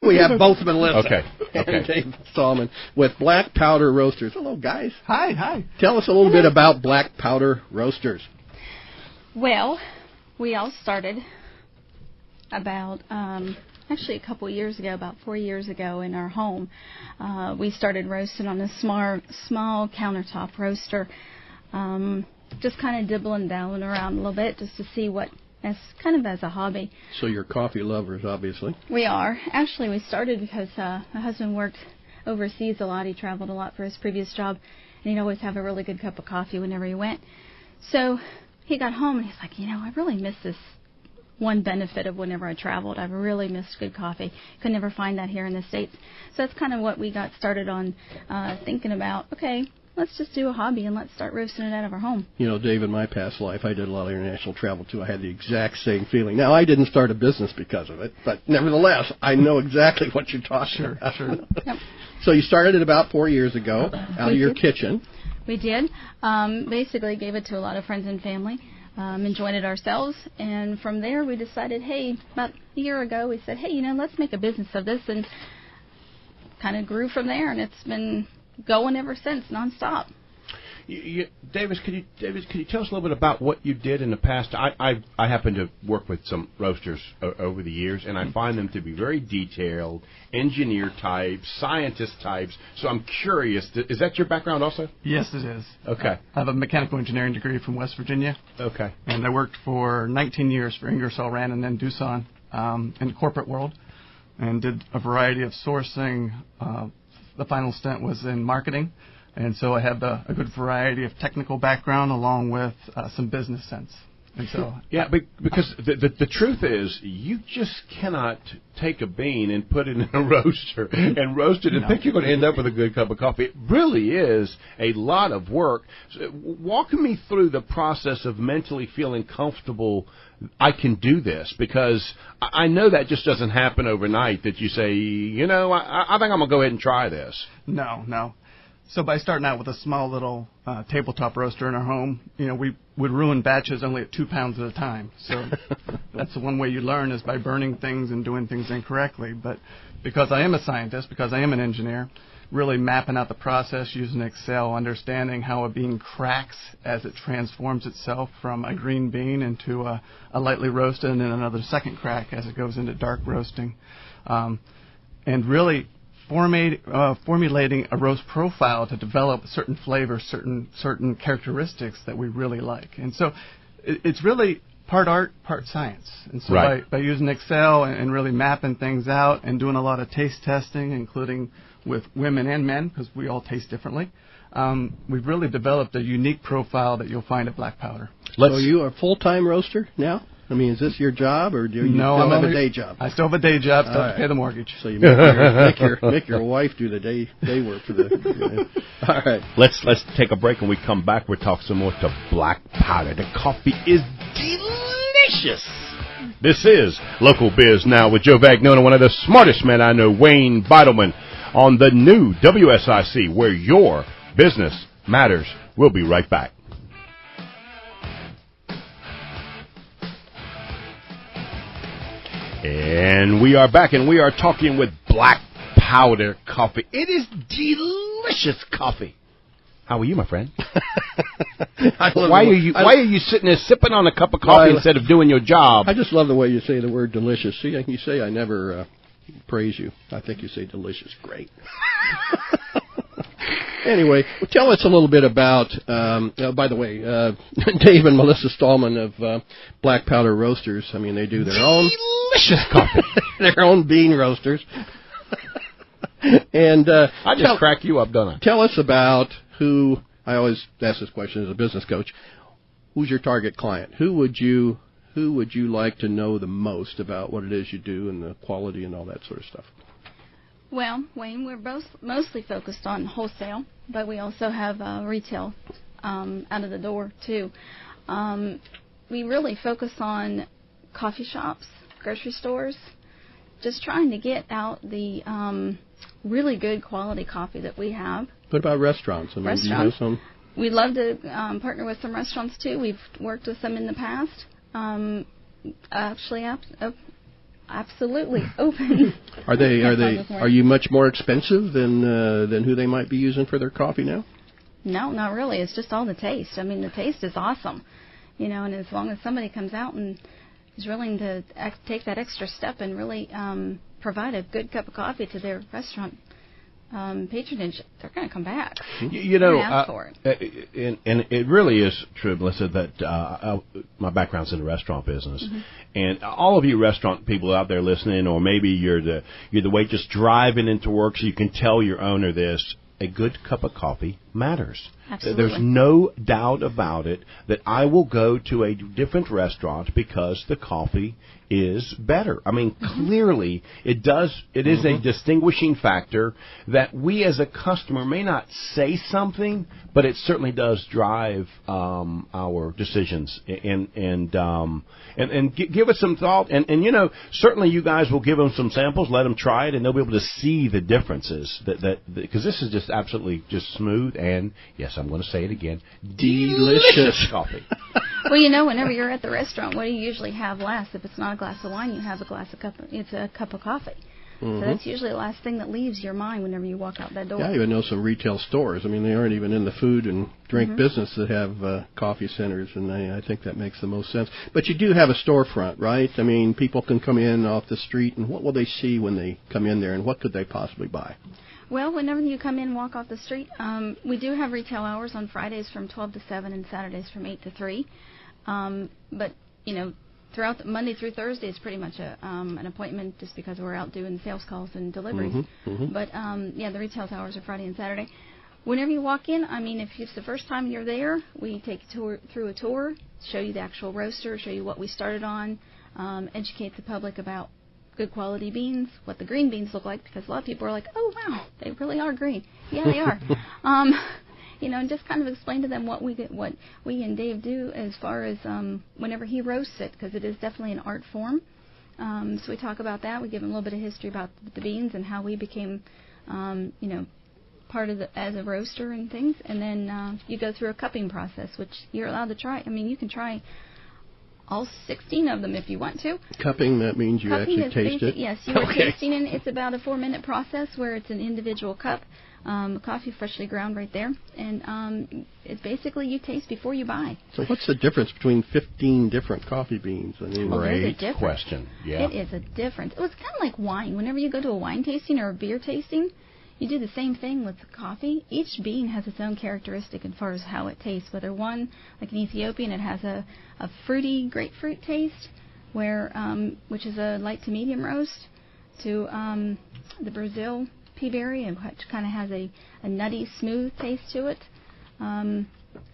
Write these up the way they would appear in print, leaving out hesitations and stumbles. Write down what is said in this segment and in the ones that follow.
We have both Melissa Okay. and Dave Stallman with Black Powder Roasters. Hello, guys. Hi. Tell us a little bit about Black Powder Roasters. Well, we all started about, actually a couple of years ago, about 4 years ago in our home. We started roasting on a small countertop roaster, just kind of dibbling down around a little bit just to see what, as kind of as a hobby. So you're coffee lovers, obviously. We are. Actually, we started because my husband worked overseas a lot. He traveled a lot for his previous job, and he'd always have a really good cup of coffee whenever he went. So he got home, and he's like, I really miss this one benefit of whenever I traveled. I really missed good coffee. Could never find that here in the States. So that's kind of what we got started on thinking about. Okay, let's just do a hobby and let's start roasting it out of our home. Dave, in my past life, I did a lot of international travel, too. I had the exact same feeling. Now, I didn't start a business because of it, but nevertheless, I know exactly what you're talking about. Sure. Yep. So you started it about 4 years ago out of your kitchen. We did. Basically gave it to a lot of friends and family. Enjoyed it ourselves, and from there we decided, hey, about a year ago, we said, hey, let's make a business of this, and kind of grew from there, and it's been going ever since, nonstop. Davis, could you tell us a little bit about what you did in the past? I happen to work with some roasters over the years, and I find them to be very detailed, engineer types, scientist types. So I'm curious, is that your background also? Yes, it is. Okay. I have a mechanical engineering degree from West Virginia. Okay. And I worked for 19 years for Ingersoll Rand and then Doosan in the corporate world, and did a variety of sourcing. The final stint was in marketing. And so I have a good variety of technical background along with some business sense. And so yeah, because the truth is, you just cannot take a bean and put it in a roaster and roast it and think you're going to end up with a good cup of coffee. It really is a lot of work. So walk me through the process of mentally feeling comfortable I can do this, because I know that just doesn't happen overnight that you say, I think I'm going to go ahead and try this. No. So by starting out with a small little tabletop roaster in our home, we would ruin batches only at 2 pounds at a time. So that's the one way you learn, is by burning things and doing things incorrectly. But because I am a scientist, because I am an engineer, really mapping out the process using Excel, understanding how a bean cracks as it transforms itself from a green bean into a lightly roasted, and then another second crack as it goes into dark roasting. And really formulating a roast profile to develop certain flavors, certain characteristics that we really like. And so it's really part art, part science. And so by using Excel and really mapping things out and doing a lot of taste testing, including with women and men, because we all taste differently, we've really developed a unique profile that you'll find at Black Powder. So you are a full-time roaster now? I mean, is this your job, or do you still have a day job? I still have a day job, still have to pay the mortgage. So you make your wife do the day work for the... All right. Let's take a break, and we come back. We'll talk some more to Black Powder. The coffee is delicious. This is Local Biz Now with Joe Vagnone, one of the smartest men I know, Wayne Bridelman, on the new WSIC, where your business matters. We'll be right back. And we are back, and we are talking with Black Powder Coffee. It is delicious coffee. How are you, my friend? Why are you sitting there sipping on a cup of coffee instead of doing your job? I just love the way you say the word delicious. See, you say I never praise you. I think you say delicious. Great. Anyway, tell us a little bit about, by the way, Dave and Melissa Stallman of Black Powder Roasters. I mean, they do their own delicious coffee, their own bean roasters. And I just crack you up, don't I? Tell us about who. I always ask this question as a business coach. Who's your target client? Who would you like to know the most about what it is you do and the quality and all that sort of stuff? Well, Wayne, we're both mostly focused on wholesale, but we also have retail out of the door, too. We really focus on coffee shops, grocery stores, just trying to get out the really good quality coffee that we have. What about restaurants? I mean, restaurants. Do you know some? We'd love to partner with some restaurants, too. We've worked with some in the past. Actually, absolutely open. Are you much more expensive than who they might be using for their coffee now? No, not really. It's just all the taste. I mean, the taste is awesome, and as long as somebody comes out and is willing to take that extra step and really provide a good cup of coffee to their restaurant patronage, they're going to come back. Ask for it. And it really is true, Melissa, that my background's in the restaurant business, and all of you restaurant people out there listening, or maybe you're the waitress driving into work, so you can tell your owner this: a good cup of coffee matters. Absolutely. There's no doubt about it that I will go to a different restaurant because the coffee is better. I mean, clearly it does. It is a distinguishing factor that we as a customer may not say something, but it certainly does drive our decisions and give us some thought. And certainly you guys will give them some samples, let them try it, and they'll be able to see the differences. Because this is just absolutely just smooth and, yes, I'm going to say it again, delicious coffee. Well, whenever you're at the restaurant, what do you usually have last? If it's not a glass of wine, you have it's a cup of coffee. So that's usually the last thing that leaves your mind whenever you walk out that door. Yeah, I even know some retail stores. I mean, they aren't even in the food and drink business that have coffee centers, and I think that makes the most sense. But you do have a storefront, right? I mean, people can come in off the street, and what will they see when they come in there, and what could they possibly buy? Well, whenever you come in and walk off the street, we do have retail hours on Fridays from 12 to 7 and Saturdays from 8 to 3. But, throughout Monday through Thursday is pretty much an appointment just because we're out doing sales calls and deliveries. But, the retail hours are Friday and Saturday. Whenever you walk in, I mean, if it's the first time you're there, we take you through a tour, show you the actual roaster, show you what we started on, educate the public about good quality beans, what the green beans look like, because a lot of people are like, oh, wow, they really are green. Yeah, they are. And just kind of explain to them what we and Dave do as far as whenever he roasts it, because it is definitely an art form. So we talk about that. We give them a little bit of history about the beans and how we became, part of as a roaster and things. And then you go through a cupping process, which you're allowed to try. I mean, you can try all 16 of them if you want to. Cupping, that means you actually taste it? Yes, you are tasting it. It's about a 4-minute process where it's an individual cup. Coffee freshly ground right there. And it's basically you taste before you buy. So what's the difference between 15 different coffee beans? I mean, great question. Yeah. It is a difference. It's kind of like wine. Whenever you go to a wine tasting or a beer tasting, you do the same thing with coffee. Each bean has its own characteristic as far as how it tastes. Whether one, like an Ethiopian, it has a fruity grapefruit taste, which is a light to medium roast, to the Brazil pea berry, which kind of has a nutty, smooth taste to it.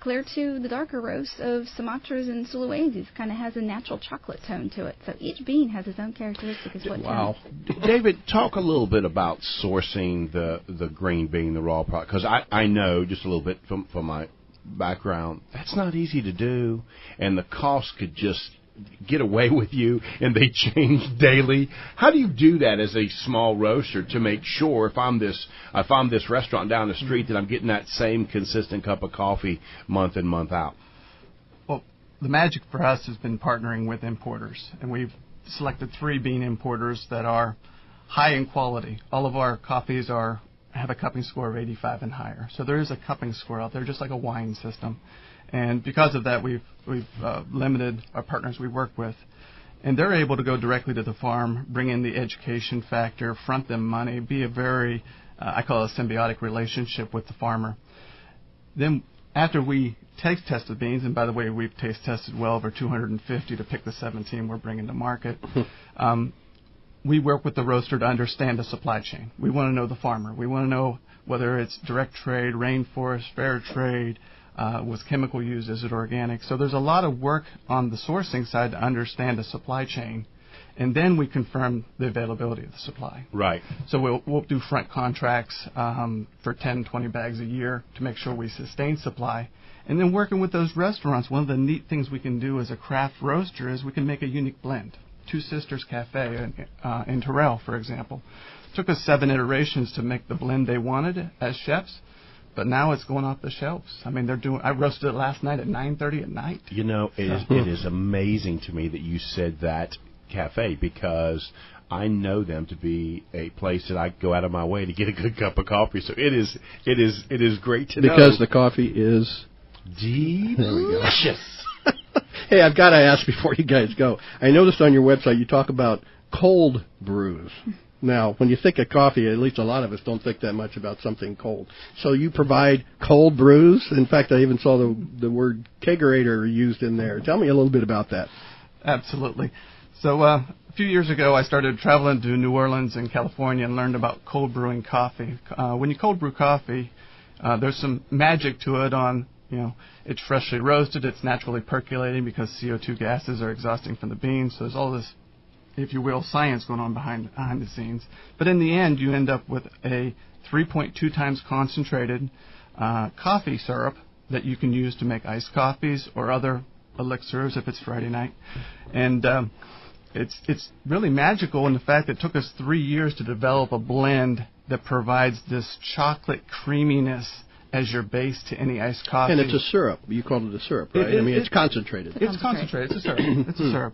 Clear to the darker roast of Sumatras and Sulawesi's, kind of has a natural chocolate tone to it. So each bean has its own characteristic. Wow. David, talk a little bit about sourcing the green bean, the raw product, because I know just a little bit from my background, that's not easy to do, and the cost could just get away with you, and they change daily. How do you do that as a small roaster to make sure if I'm this restaurant down the street that I'm getting that same consistent cup of coffee month in, month out? Well, the magic for us has been partnering with importers, and we've selected 3 bean importers that are high in quality. All of our coffees have a cupping score of 85 and higher. So there is a cupping score out there, just like a wine system. And because of that, we've limited our partners we work with. And they're able to go directly to the farm, bring in the education factor, front them money, be a very, I call it a symbiotic relationship with the farmer. Then after we taste test the beans, and by the way, we've taste tested well over 250 to pick the 17 we're bringing to market, we work with the roaster to understand the supply chain. We want to know the farmer. We want to know whether it's direct trade, rainforest, fair trade, was chemical used, is it organic? So there's a lot of work on the sourcing side to understand the supply chain, and then we confirm the availability of the supply. Right. So we'll do front contracts for 10, 20 bags a year to make sure we sustain supply. And then working with those restaurants, one of the neat things we can do as a craft roaster is we can make a unique blend. Two Sisters Cafe in Terrell, for example. It took us 7 iterations to make the blend they wanted as chefs. But now it's going off the shelves. I mean, I roasted it last night at 9:30 at night. It is amazing to me that you said that cafe because I know them to be a place that I go out of my way to get a good cup of coffee. So it is great to know. Because the coffee is delicious. Hey, I've got to ask before you guys go. I noticed on your website you talk about cold brews. Now, when you think of coffee, at least a lot of us don't think that much about something cold. So you provide cold brews? In fact, I even saw the word kegerator used in there. Tell me a little bit about that. Absolutely. So a few years ago, I started traveling to New Orleans and California and learned about cold brewing coffee. When you cold brew coffee, there's some magic to it on, it's freshly roasted, it's naturally percolating because CO2 gases are exhausting from the beans. So there's all this, if you will, science going on behind the scenes. But in the end, you end up with a 3.2 times concentrated coffee syrup that you can use to make iced coffees or other elixirs if it's Friday night. And it's really magical in the fact that it took us 3 years to develop a blend that provides this chocolate creaminess as your base to any iced coffee. And it's a syrup. You called it a syrup, right? It's concentrated. It's concentrated. It's a syrup. It's a syrup.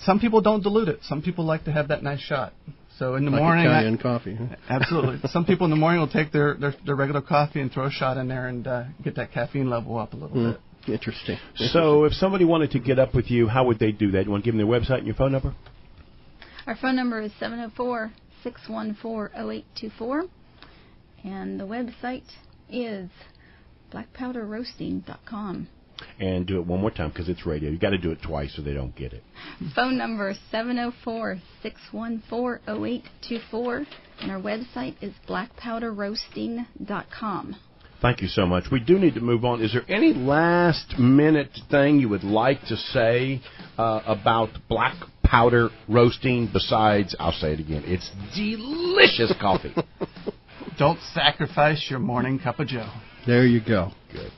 Some people don't dilute it. Some people like to have that nice shot. So in the morning, Italian coffee. Huh? Absolutely. Some people in the morning will take their regular coffee and throw a shot in there and get that caffeine level up a little bit. Interesting. So if somebody wanted to get up with you, how would they do that? You want to give them their website and your phone number? Our phone number is 704-614-0824, and the website is blackpowderroasting.com. And do it one more time because it's radio. You got to do it twice so they don't get it. Phone number is 704-614-0824, and our website is blackpowderroasting.com. Thank you so much. We do need to move on. Is there any last-minute thing you would like to say about black powder roasting besides, I'll say it again, it's delicious coffee? Don't sacrifice your morning cup of joe. There you go. Good.